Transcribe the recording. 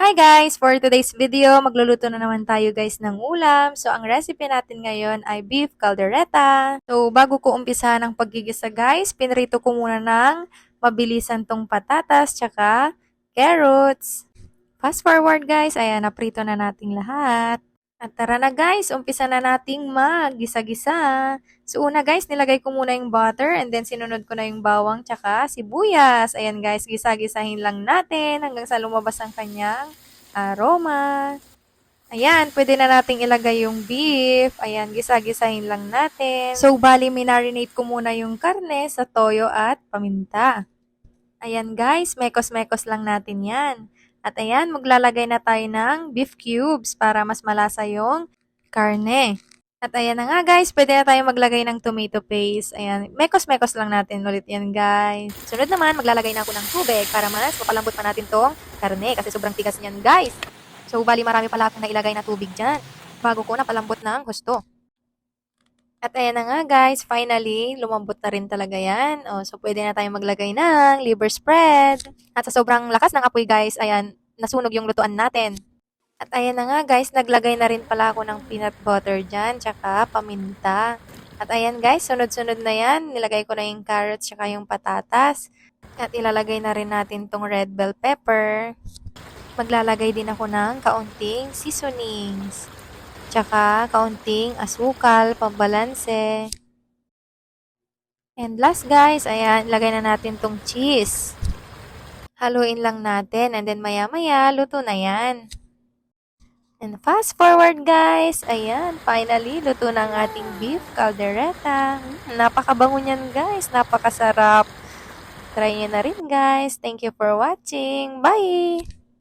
Hi guys! For today's video, magluluto na naman tayo guys ng ulam. So, ang recipe natin ngayon ay beef caldereta. So, bago ko umpisa ng paggigisa guys, pinrito ko muna ng mabilisan tong patatas tsaka carrots. Fast forward guys, ayan, naprito na nating lahat. At tara na guys, umpisa na nating maggisa-gisa. So una guys, nilagay ko muna yung butter and then sinunod ko na yung bawang tsaka sibuyas. Ayan guys, gisa-gisahin lang natin hanggang sa lumabas ang kanyang aroma. Ayan, pwede na nating ilagay yung beef. Ayan, gisa-gisahin lang natin. So bali, minarinate ko muna yung karne sa toyo at paminta. Ayan guys, mekos-mekos lang natin yan. At ayan, maglalagay na tayo ng beef cubes para mas malasa yung karne. At ayan na nga guys, pwede na tayo maglagay ng tomato paste. Ayan, mekos-mekos lang natin ulit yan guys. Sunod naman, maglalagay na ako ng tubig para mas mapalambot pa natin tong karne kasi sobrang tigas niyan guys. So bali marami pala akong nailagay na tubig dyan bago ko napalambot ng husto. At ayan na nga guys, finally, lumambot na rin talaga yan. O, so pwede na tayong maglagay ng liver spread. At sa sobrang lakas ng apoy guys, ayan, nasunog yung lutuan natin. At ayan na nga guys, naglagay na rin pala ako ng peanut butter dyan, tsaka paminta. At ayan guys, sunod-sunod na yan. Nilagay ko na yung carrots tsaka yung patatas. At ilalagay na rin natin tong red bell pepper. Maglalagay din ako ng kaunting seasonings. Tsaka kaunting asukal, pambalanse. And last guys, ayan, lagay na natin tong cheese. Haluin lang natin and then maya-maya, luto na yan. And fast forward guys, ayan, finally, luto na ang ating beef caldereta. Napakabango niyan guys, napakasarap. Try nyo na rin guys. Thank you for watching. Bye!